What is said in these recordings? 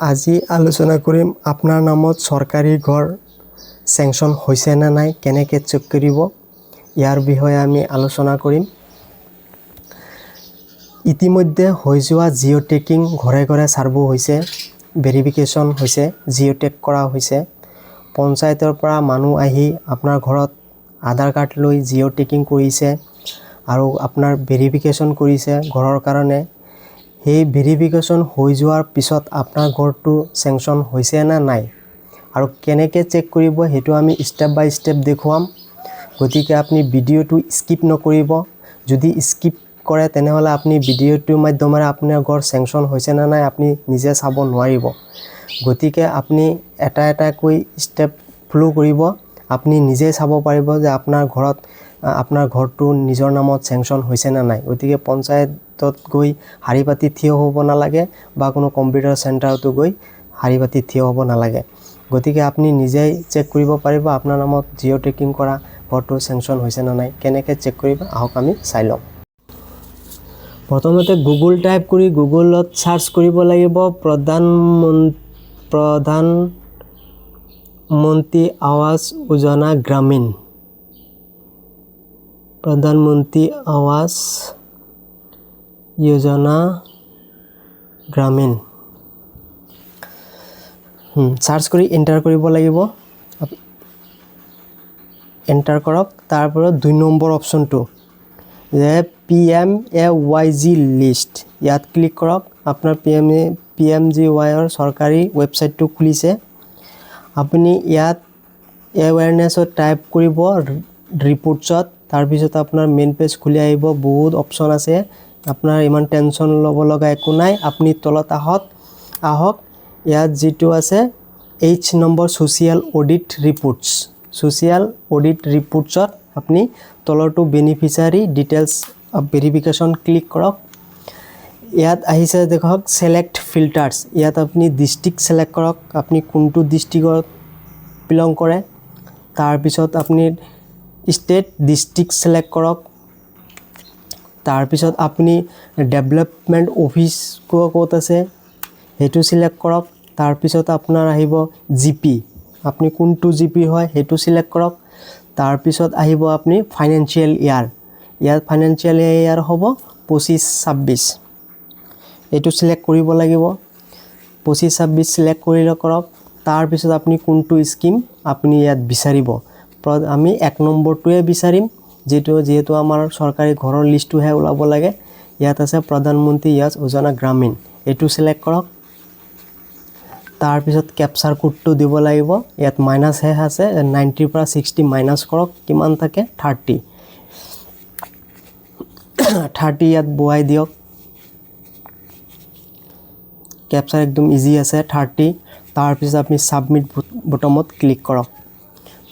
আজি আলোচনা কৰিম আপোনাৰ নামত চৰকাৰী ঘৰ চেংচন হৈছে না নাই কেনেকৈ চেক কৰিব ইয়াৰ বিষয়ে আমি আলোচনা কৰিম। ইতিমধ্যে হৈ যোৱা জিঅ' টেকিং ঘৰে ঘৰে সাৰ্ভে হৈছে, ভেৰিফিকেশ্যন হৈছে, জিঅ' টেক কৰা হৈছে। পঞ্চায়তৰ পৰা মানুহ আহি আপোনাৰ ঘৰত আধাৰ কাৰ্ড লৈ জিঅ' টেকিং কৰিছে আৰু আপোনাৰ ভেৰিফিকেশ্যন কৰিছে ঘৰৰ কাৰণে। সেই ভেৰিফিকেশ্যন হৈ যোৱাৰ পিছত আপোনাৰ ঘৰটো চেংচন হৈছে না নাই আৰু কেনেকৈ চেক কৰিব সেইটো আমি ষ্টেপ বাই ষ্টেপ দেখুৱাম। গতিকে আপুনি ভিডিঅ'টো স্কিপ নকৰিব। যদি স্কিপ কৰে তেনেহ'লে আপুনি ভিডিঅ'টোৰ মাধ্যমেৰে আপোনাৰ ঘৰ চেংচন হৈছে না নাই আপুনি নিজে চাব নোৱাৰিব। গতিকে আপুনি এটা এটাকৈ ষ্টেপ ফ'ল' কৰিব, আপুনি নিজে চাব পাৰিব যে আপোনাৰ ঘৰটো নিজৰ নামত চেংচন হৈছে না নাই। গতিকে পঞ্চায়তত গৈ শাৰী পাতি থিয় হ'ব নালাগে বা কোনো কম্পিউটাৰ চেণ্টাৰতো গৈ শাৰী পাতি থিয় হ'ব নালাগে। গতিকে আপুনি নিজেই চেক কৰিব পাৰিব আপোনাৰ নামত জিঅ' টেকিং কৰা ঘৰটো চেংচন হৈছে না নাই। কেনেকৈ চেক কৰিব আহক আমি চাই লওঁ। প্ৰথমতে গুগল টাইপ কৰি গুগলত চাৰ্চ কৰিব লাগিব প্ৰধানমন্ত্ৰী আৱাস যোজনা গ্ৰামীণ। প্ৰধানমন্ত্ৰী আৱাস যোজনা গ্ৰামীণ চাৰ্চ কৰি এণ্টাৰ কৰিব লাগিব। এণ্টাৰ কৰক। তাৰপৰা 2 নম্বৰ অপশ্যনটো যে PMAYG লিষ্ট, ইয়াত ক্লিক কৰক। আপোনাৰ PMGYৰ চৰকাৰী ৱেবছাইটটো খুলিছে। আপুনি ইয়াত এৱাৰনেছত টাইপ কৰিব ৰিপৰ্টছত। তাৰপিছত আপোনাৰ মেইন পেজ খুলি আহিব, বহুত অপশ্যন আছে। আপোনাৰ ইমান টেনশ্যন ল'ব লগা একো নাই। আপুনি তলত আহক। ইয়াত যিটো আছে H number social audit reports. Social audit ৰিপৰ্টছত আপুনি তলৰটো বেনিফিচিয়াৰী ডিটেইলছ ভেৰিফিকেশ্যন ক্লিক কৰক। ইয়াত আহিছে দেখক ছিলেক্ট ফিল্টাৰ্ছ। ইয়াত আপুনি ডিষ্ট্ৰিক্ট ছিলেক্ট কৰক, আপুনি কোনটো ডিষ্ট্ৰিক্টত বিলং কৰে। তাৰপিছত আপুনি ষ্টেট ডিষ্ট্ৰিক্ট ছিলেক্ট কৰক। তাৰপিছত আপুনি ডেভেলপমেণ্ট অফিচ ক'ত আছে সেইটো ছিলেক্ট কৰক। তাৰপিছত আপোনাৰ আহিব GP, আপুনি কোনটো GP হয় সেইটো ছিলেক্ট কৰক। তাৰপিছত আহিব আপুনি ফাইনেন্সিয়েল ইয়াৰ, ইয়াত ফাইনেন্সিয়েল ইয়াৰ হ'ব 25-26, এইটো ছিলেক্ট কৰিব লাগিব। 25-26 ছিলেক্ট কৰক। তাৰপিছত আপুনি কোনটো স্কিম আপুনি ইয়াত বিচাৰিব। আমি 1 নম্বৰটোৱে বিচাৰিম, যিহেতু আমাৰ চৰকাৰী ঘৰৰ লিষ্টটোহে ওলাব লাগে। ইয়াত আছে প্ৰধানমন্ত্ৰী আৱাস যোজনা গ্ৰামীণ, এইটো ছিলেক্ট কৰক। তাৰপিছত কেপচাৰ কোডটো দিব লাগিব। ইয়াত মাইনাছ হে আছে, 90ৰ পৰা 60 মাইনাছ কৰক, কিমান থাকে 30 ইয়াত বহাই দিয়ক। কেপচাৰ একদম ইজি আছে 30। তাৰপিছত আপুনি ছাবমিট বটমত ক্লিক কৰক।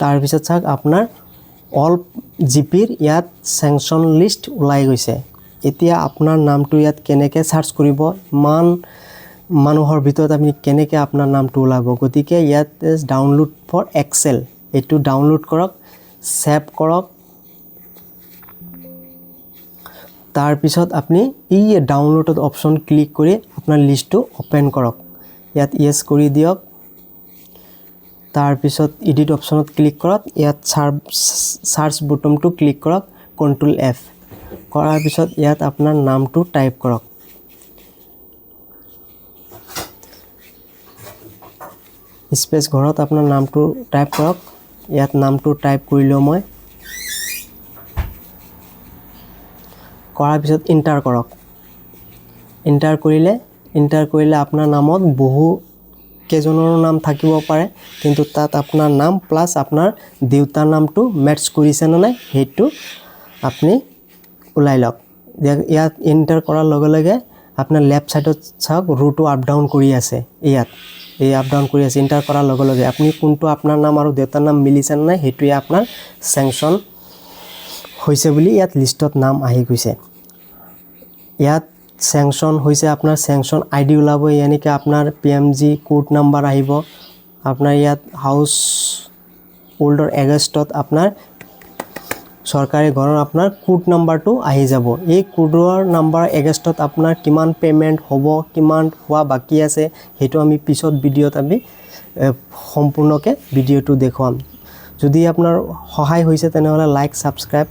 তাৰপিছত চাওক আপোনাৰ অল GPৰ ইয়াত চেংচন লিষ্ট ওলাই গৈছে। এতিয়া আপোনাৰ নামটো ইয়াত কেনেকৈ চাৰ্চ কৰিব, ইমান মানুহৰ ভিতৰত আপুনি কেনেকৈ আপোনাৰ নামটো ওলাব। গতিকে ইয়াত ডাউনলোড ফৰ এক্সেল, এইটো ডাউনলোড কৰক, ছেভ কৰক। তাৰপিছত আপুনি এই ডাউনলোডত অপশ্যন ক্লিক কৰি আপোনাৰ লিষ্টটো অ'পেন কৰক। ইয়াত য়েছ কৰি দিয়ক। তাৰপিছত এডিট অপশ্যনত ক্লিক কৰক। ইয়াত চাৰ্চ বুটামটো ক্লিক কৰক, Ctrl+F কৰাৰ পিছত ইয়াত আপোনাৰ নামটো টাইপ কৰক। স্পেচ ঘৰত আপোনাৰ নামটো টাইপ কৰক। ইয়াত নামটো টাইপ কৰিলোঁ মই। কৰাৰ পিছত এণ্টাৰ কৰক। এণ্টাৰ কৰিলে আপোনাৰ নামত বহু কেইজনৰ নাম থাকিব পাৰে, কিন্তু তাত আপোনাৰ নাম প্লাছ আপোনাৰ দেউতাৰ নামটো মেটচ কৰিছে নে নাই সেইটো আপুনি ওলাই লওক। ইয়াত এণ্টাৰ কৰাৰ লগে লগে আপোনাৰ লেফ্ট ছাইডত চাওক ৰোটো আপ ডাউন কৰি আছে। এই আপ ডাউন কৰি আছে। এণ্টাৰ কৰাৰ লগে লগে আপুনি কোনটো আপোনাৰ নাম আৰু দেউতাৰ নাম মিলিছে নে নাই সেইটোৱে আপোনাৰ চেংচন হৈছে বুলি ইয়াত লিষ্টত নাম আহি গৈছে। ইয়াত চেংচন হৈছে, আপোনাৰ চেংচন ID ওলাব, এনেকৈ আপোনাৰ PMG কোড নাম্বাৰ আহিব। আপোনাৰ ইয়াত হাউচ হোল্ডৰ এগেইনষ্টত আপোনাৰ চৰকাৰী ঘৰৰ আপোনাৰ কোড নাম্বাৰটো আহি যাব এই কোডৰ নাম্বাৰ এগেইনষ্টত আপোনাৰ কিমান পেমেন্ট হ'ব কিমান হোৱা বাকি আছে হেতু আমি পিছত ভিডিঅ'ত আমি সম্পূৰ্ণকে ভিডিঅ'টো দেখুৱাম যদি আপোনাৰ সহায় হৈছে তেনেহলে লাইক সাবস্ক্ৰাইব